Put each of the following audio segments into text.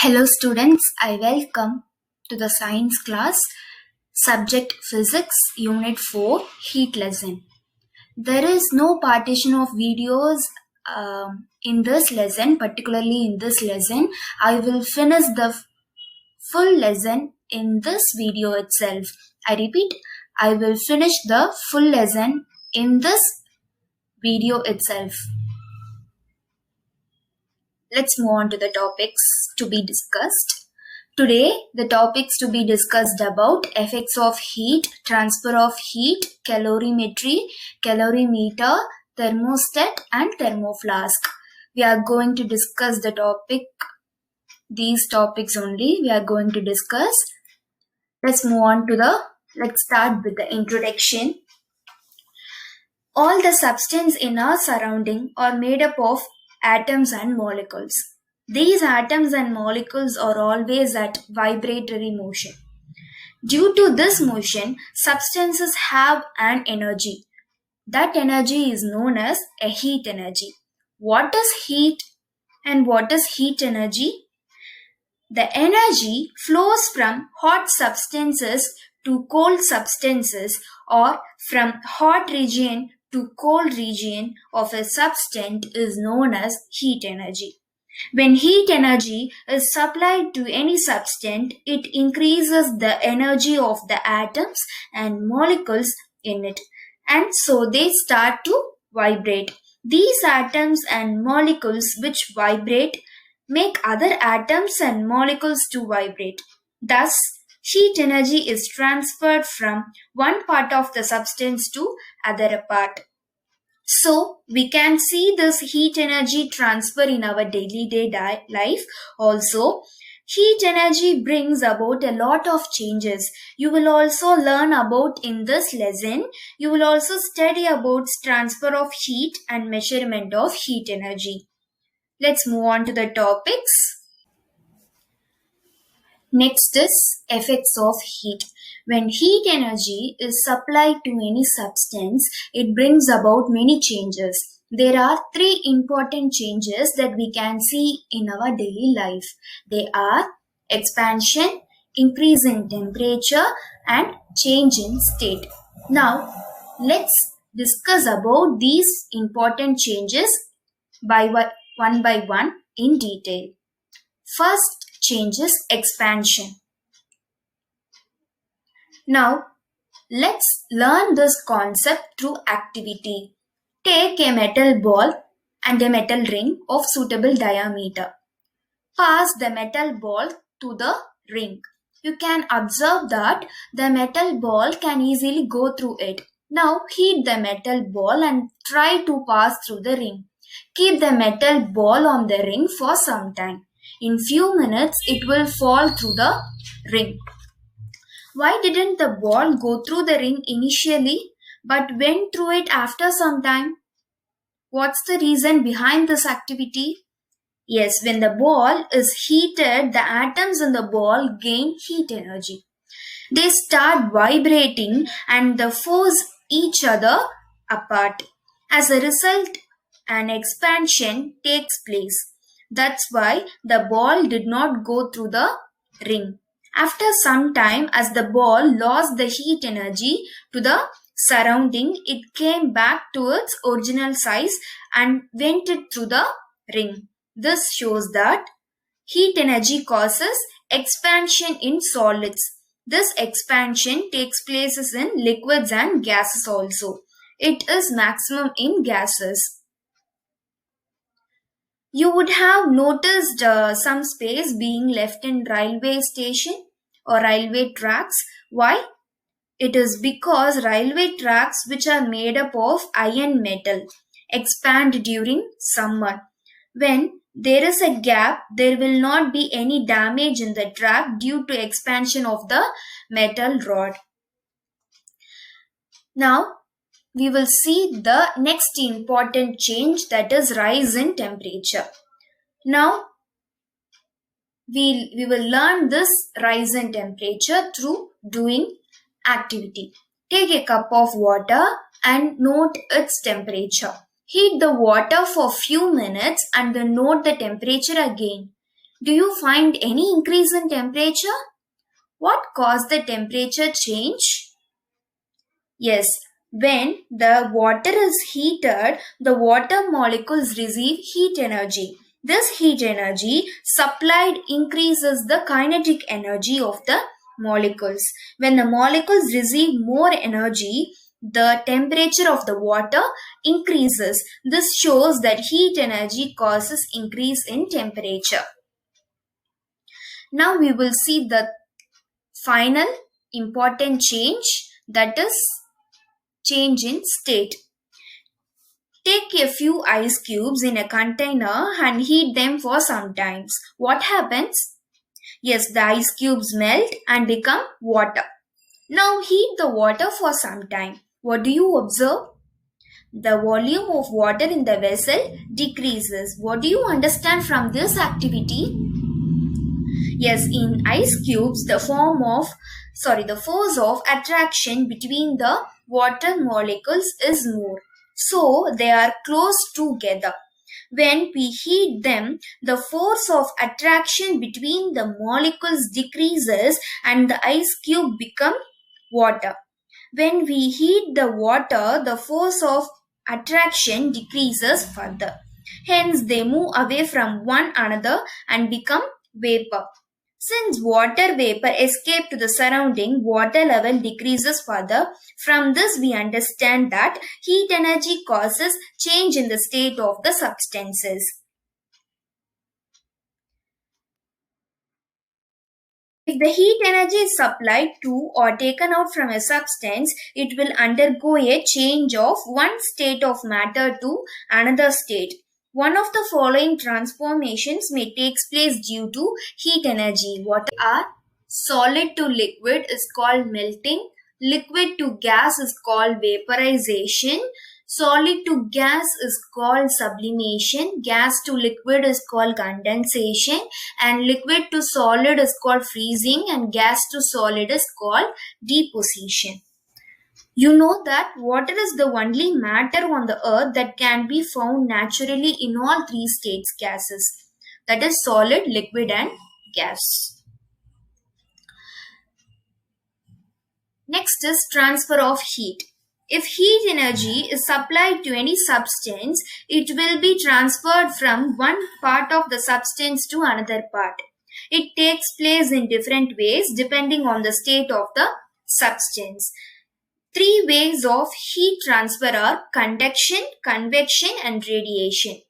Hello students, I welcome to the science class, subject physics, unit 4, heat lesson. There is no partition of videos in this lesson, particularly in this lesson. I will finish the full lesson in this video itself. I repeat, I will finish the full lesson in this video itself. Let's move on to the topics to be discussed. Today, the topics to be discussed about effects of heat, transfer of heat, calorimetry, calorimeter, thermostat and thermoflask. We are going to discuss these topics only. We are going to discuss. Let's start with the introduction. All the substance in our surrounding are made up of atoms and molecules. These atoms and molecules are always at vibratory motion. Due to this motion, substances have an energy. That energy is known as a heat energy. What is heat and what is heat energy? The energy flows from hot substances to cold substances or from hot region to cold region of a substance is known as heat energy. When heat energy is supplied to any substance, it increases the energy of the atoms and molecules in it, and so they start to vibrate. These atoms and molecules which vibrate make other atoms and molecules to vibrate. Thus, heat energy is transferred from one part of the substance to other part. So, we can see this heat energy transfer in our daily life. Also, heat energy brings about a lot of changes. You will also learn about in this lesson. You will also study about transfer of heat and measurement of heat energy. Let's move on to the topics. Next is effects of heat. When heat energy is supplied to any substance, it brings about many changes. There are three important changes that we can see in our daily life. They are expansion, increase in temperature, and change in state. Now, let's discuss about these important changes one by one in detail. First change is expansion. Now, let's learn this concept through activity. Take a metal ball and a metal ring of suitable diameter. Pass the metal ball to the ring. You can observe that the metal ball can easily go through it. Now, heat the metal ball and try to pass through the ring. Keep the metal ball on the ring for some time. In few minutes, it will fall through the ring. Why didn't the ball go through the ring initially but went through it after some time? What's the reason behind this activity? Yes, when the ball is heated, the atoms in the ball gain heat energy. They start vibrating and they force each other apart. As a result, an expansion takes place. That's why the ball did not go through the ring. After some time, as the ball lost the heat energy to the surrounding, it came back to its original size and went it through the ring. This shows that heat energy causes expansion in solids. This expansion takes places in liquids and gases also. It is maximum in gases. You would have noticed some space being left in railway station or railway tracks. Why? It is because railway tracks, which are made up of iron metal, expand during summer. When there is a gap, there will not be any damage in the track due to expansion of the metal rod. Now, we will see the next important change, that is rise in temperature. Now, we will learn this rise in temperature through doing activity. Take a cup of water and note its temperature. Heat the water for few minutes and then note the temperature again. Do you find any increase in temperature? What caused the temperature change? Yes, when the water is heated, the water molecules receive heat energy. This heat energy supplied increases the kinetic energy of the molecules. When the molecules receive more energy, the temperature of the water increases. This shows that heat energy causes increase in temperature. Now we will see the final important change, that is change in state. Take a few ice cubes in a container and heat them for some time. What happens? Yes, the ice cubes melt and become water. Now heat the water for some time. What do you observe? The volume of water in the vessel decreases. What do you understand from this activity? Yes, in ice cubes, the force of attraction between the water molecules is more. So they are close together. When we heat them, the force of attraction between the molecules decreases and the ice cube become water. When we heat the water, the force of attraction decreases further. Hence, they move away from one another and become vapor. Since water vapor escapes to the surrounding, water level decreases further. From this, we understand that heat energy causes change in the state of the substances. If the heat energy is supplied to or taken out from a substance, it will undergo a change of one state of matter to another state. One of the following transformations may take place due to heat energy. What are solid to liquid is called melting, liquid to gas is called vaporization, solid to gas is called sublimation, gas to liquid is called condensation, and liquid to solid is called freezing, and gas to solid is called deposition. You know that water is the only matter on the earth that can be found naturally in all three states gases, that is solid, liquid and gas. Next is transfer of heat. If heat energy is supplied to any substance, it will be transferred from one part of the substance to another part. It takes place in different ways depending on the state of the substance. Three ways of heat transfer are conduction, convection, and radiation.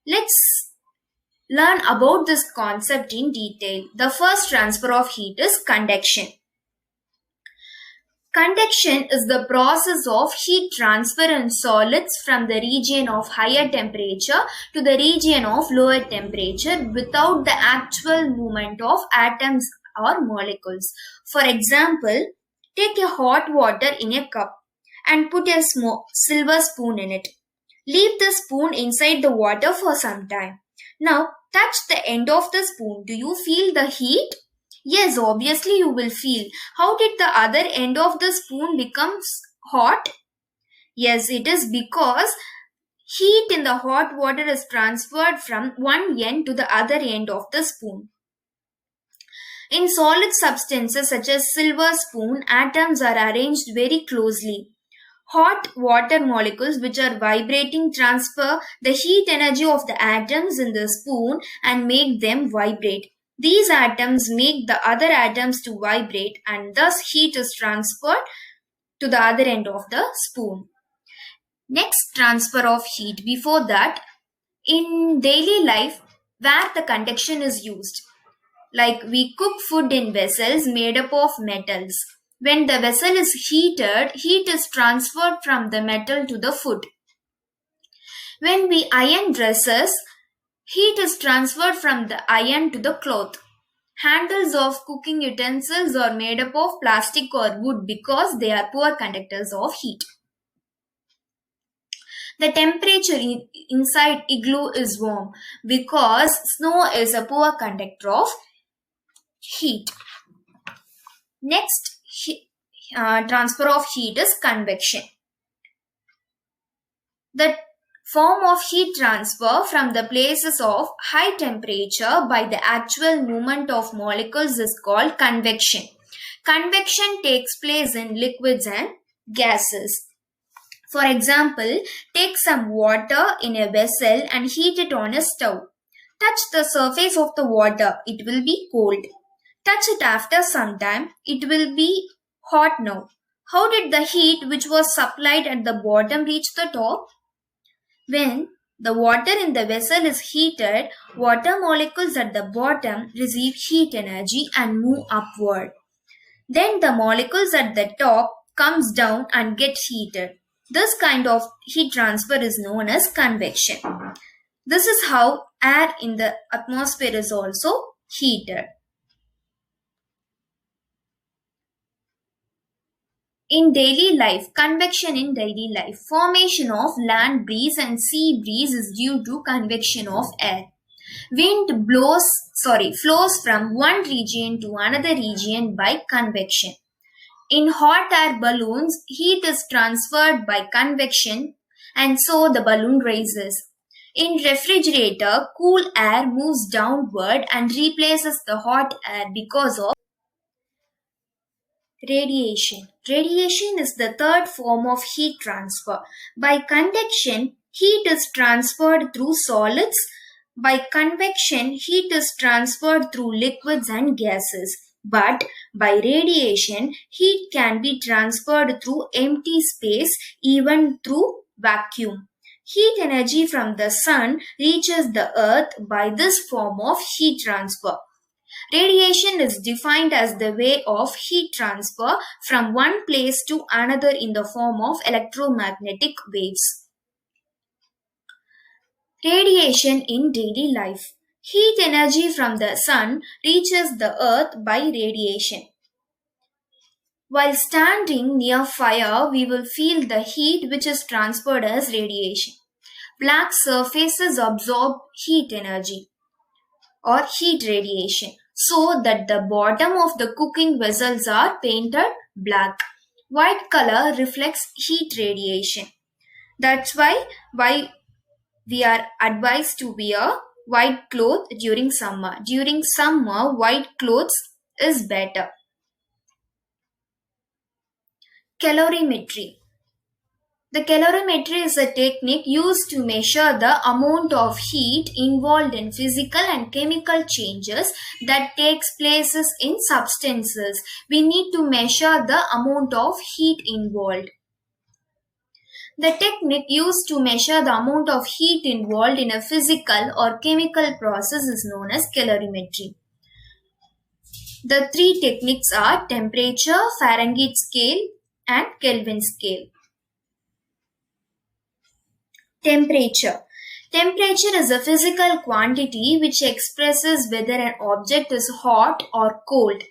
Let's learn about this concept in detail. The first transfer of heat is conduction. Conduction is the process of heat transfer in solids from the region of higher temperature to the region of lower temperature without the actual movement of atoms or molecules. For example, take a hot water in a cup and put a silver spoon in it. Leave the spoon inside the water for some time. Now, touch the end of the spoon. Do you feel the heat? Yes, obviously you will feel. How did the other end of the spoon become hot? Yes, it is because heat in the hot water is transferred from one end to the other end of the spoon. In solid substances such as silver spoon, atoms are arranged very closely. Hot water molecules which are vibrating transfer the heat energy of the atoms in the spoon and make them vibrate. These atoms make the other atoms to vibrate and thus heat is transferred to the other end of the spoon. Next transfer of heat. Before that, in daily life where the conduction is used, like we cook food in vessels made up of metals. When the vessel is heated, heat is transferred from the metal to the food. When we iron dresses, heat is transferred from the iron to the cloth. Handles of cooking utensils are made up of plastic or wood because they are poor conductors of heat. The temperature inside igloo is warm because snow is a poor conductor of heat. Next transfer of heat is convection. The Form of heat transfer from the places of high temperature by the actual movement of molecules is called convection. Convection takes place in liquids and gases. For example, take some water in a vessel and heat it on a stove. Touch the surface of the water, it will be cold. Touch it after some time, it will be hot now. How did the heat which was supplied at the bottom reach the top? When the water in the vessel is heated, water molecules at the bottom receive heat energy and move upward. Then the molecules at the top comes down and get heated. This kind of heat transfer is known as convection. This is how air in the atmosphere is also heated. In daily life, convection in daily life, formation of land breeze and sea breeze is due to convection of air. Wind flows from one region to another region by convection. In hot air balloons, heat is transferred by convection and so the balloon rises. In refrigerator, cool air moves downward and replaces the hot air because of radiation. Radiation is the third form of heat transfer. By convection, heat is transferred through solids. By convection, heat is transferred through liquids and gases. But by radiation, heat can be transferred through empty space, even through vacuum. Heat energy from the sun reaches the earth by this form of heat transfer. Radiation is defined as the way of heat transfer from one place to another in the form of electromagnetic waves. Radiation in daily life. Heat energy from the sun reaches the earth by radiation. While standing near fire, we will feel the heat which is transferred as radiation. Black surfaces absorb heat energy or heat radiation, so that the bottom of the cooking vessels are painted black. White color reflects heat radiation. That's why we are advised to wear white clothes during summer. During summer, white clothes is better. Calorimetry. The calorimetry is a technique used to measure the amount of heat involved in physical and chemical changes that takes places in substances. We need to measure the amount of heat involved. The technique used to measure the amount of heat involved in a physical or chemical process is known as calorimetry. The three techniques are temperature, Fahrenheit scale, and Kelvin scale. Temperature. Temperature is a physical quantity which expresses whether an object is hot or cold.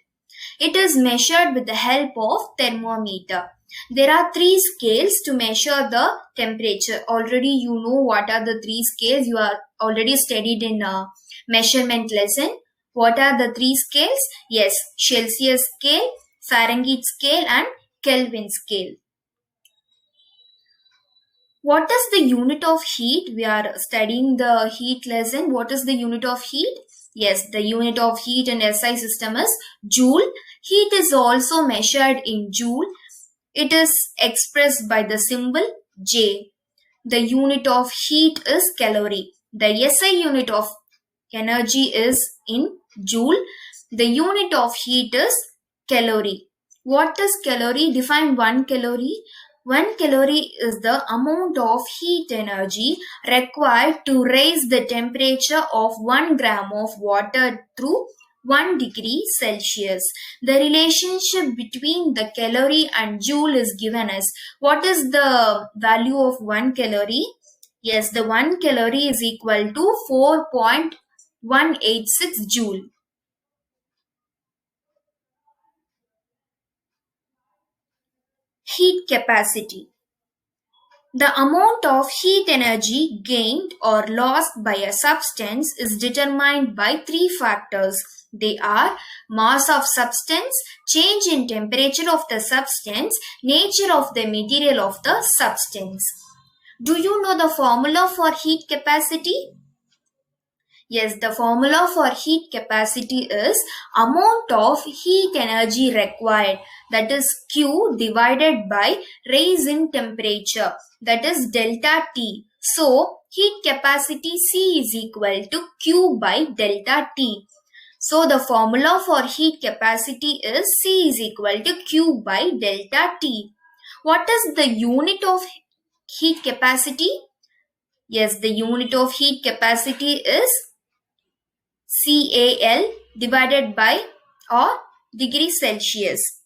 It is measured with the help of thermometer. There are three scales to measure the temperature. Already you know what are the three scales. You are already studied in a measurement lesson. What are the three scales? Yes, Celsius scale, Fahrenheit scale, and Kelvin scale. What is the unit of heat? We are studying the heat lesson. What is the unit of heat? Yes, the unit of heat in SI system is Joule. Heat is also measured in Joule. It is expressed by the symbol J. The unit of heat is calorie. The SI unit of energy is in Joule. The unit of heat is calorie. What is calorie? Define 1 calorie. 1 calorie is the amount of heat energy required to raise the temperature of 1 gram of water through 1 degree Celsius. The relationship between the calorie and joule is given as, what is the value of 1 calorie? Yes, the 1 calorie is equal to 4.186 joule. Heat capacity. The amount of heat energy gained or lost by a substance is determined by three factors. They are mass of substance, change in temperature of the substance, nature of the material of the substance. Do you know the formula for heat capacity? Yes, the formula for heat capacity is amount of heat energy required, that is Q divided by rise in temperature, that is delta T. So heat capacity C is equal to Q by delta T. So the formula for heat capacity is C is equal to Q by delta T. What is the unit of heat capacity? Yes, the unit of heat capacity is CAL divided by or degrees Celsius.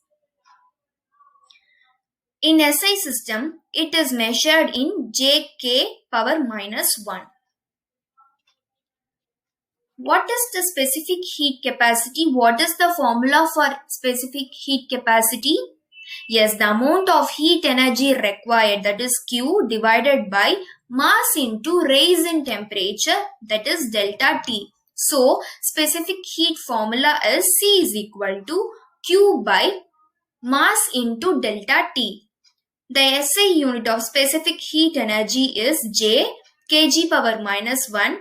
In SI system, it is measured in JK power minus 1. What is the specific heat capacity? What is the formula for specific heat capacity? Yes, the amount of heat energy required, that is Q divided by mass into rise in temperature, that is delta T. So, specific heat formula is C is equal to Q by mass into delta T. The SI unit of specific heat energy is J, kg power minus 1,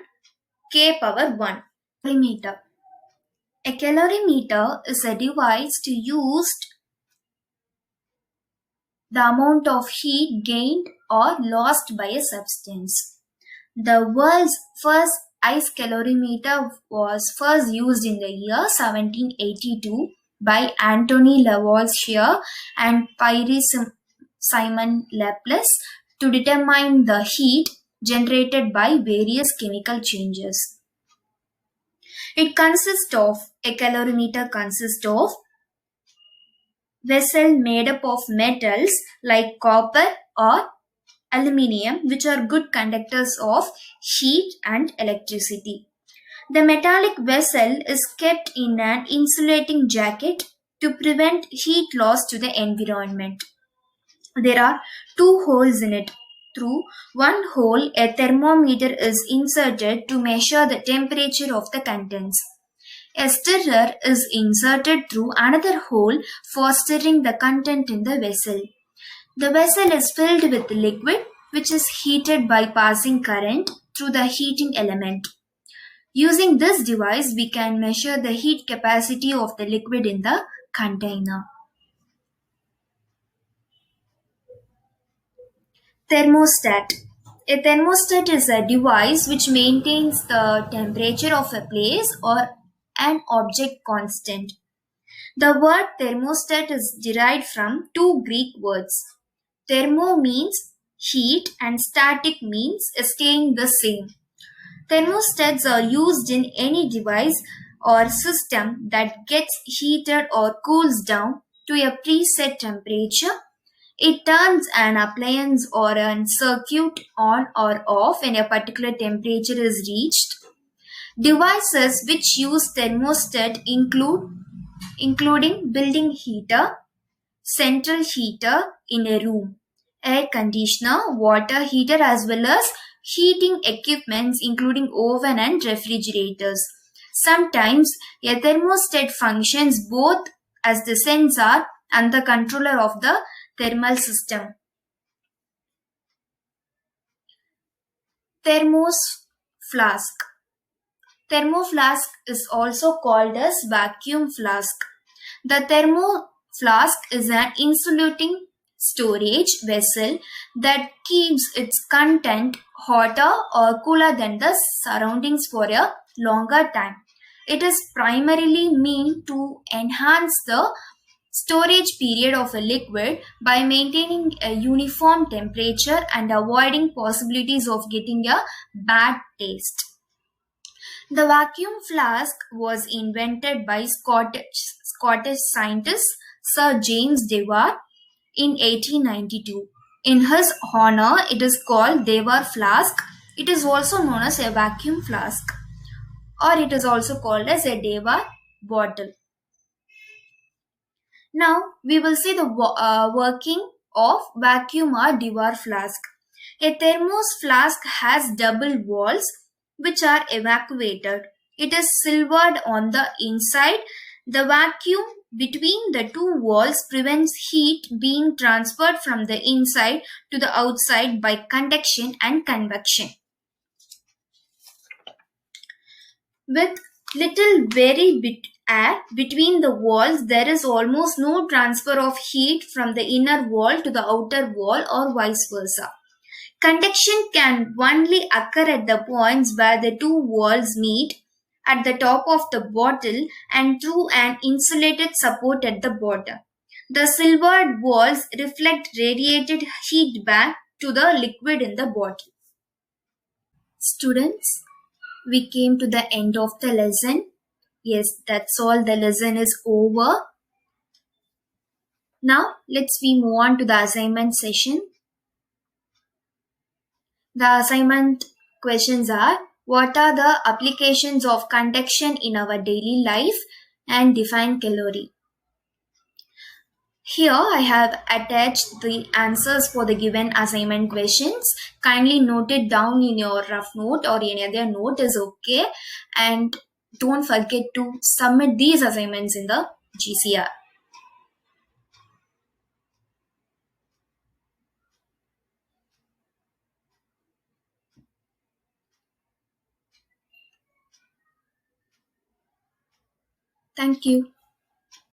K power 1. Calorimeter. A calorimeter is a device to use the amount of heat gained or lost by a substance. The world's first ice calorimeter was first used in the year 1782 by Antony Lavoisier and Pierre Simon Laplace to determine the heat generated by various chemical changes. A calorimeter consists of vessel made up of metals like copper or aluminium, which are good conductors of heat and electricity. The metallic vessel is kept in an insulating jacket to prevent heat loss to the environment. There are two holes in it. Through one hole, a thermometer is inserted to measure the temperature of the contents. A stirrer is inserted through another hole for stirring the content in the vessel. The vessel is filled with liquid which is heated by passing current through the heating element. Using this device, we can measure the heat capacity of the liquid in the container. Thermostat. A thermostat is a device which maintains the temperature of a place or an object constant. The word thermostat is derived from two Greek words. Thermo means heat and static means staying the same. Thermostats are used in any device or system that gets heated or cools down to a preset temperature. It turns an appliance or a circuit on or off when a particular temperature is reached. Devices which use thermostat including building heater, central heater in a room, air conditioner, water heater, as well as heating equipments including oven and refrigerators. Sometimes a thermostat functions both as the sensor and the controller of the thermal system. Thermoflask. Thermoflask is also called as vacuum flask. The thermoflask is an insulating storage vessel that keeps its content hotter or cooler than the surroundings for a longer time. It is primarily meant to enhance the storage period of a liquid by maintaining a uniform temperature and avoiding possibilities of getting a bad taste. The vacuum flask was invented by Scottish scientist Sir James Dewar in 1892. In his honor, it is called Dewar flask. It is also known as a vacuum flask, or it is also called as a Dewar bottle. Now we will see the working of vacuum or Dewar flask. A thermos flask has double walls which are evacuated. It is silvered on the inside. The vacuum between the two walls prevents heat being transferred from the inside to the outside by conduction and convection. With little very bit air between the walls, there is almost no transfer of heat from the inner wall to the outer wall or vice versa. Conduction can only occur at the points where the two walls meet at the top of the bottle and through an insulated support at the bottom. The silvered walls reflect radiated heat back to the liquid in the bottle. Students, we came to the end of the lesson. Yes, that's all. The lesson is over. Now, we move on to the assignment session. The assignment questions are: what are the applications of conduction in our daily life, and define calorie. Here I have attached the answers for the given assignment questions. Kindly note it down in your rough note or any other note is okay. And don't forget to submit these assignments in the GCR. Thank you.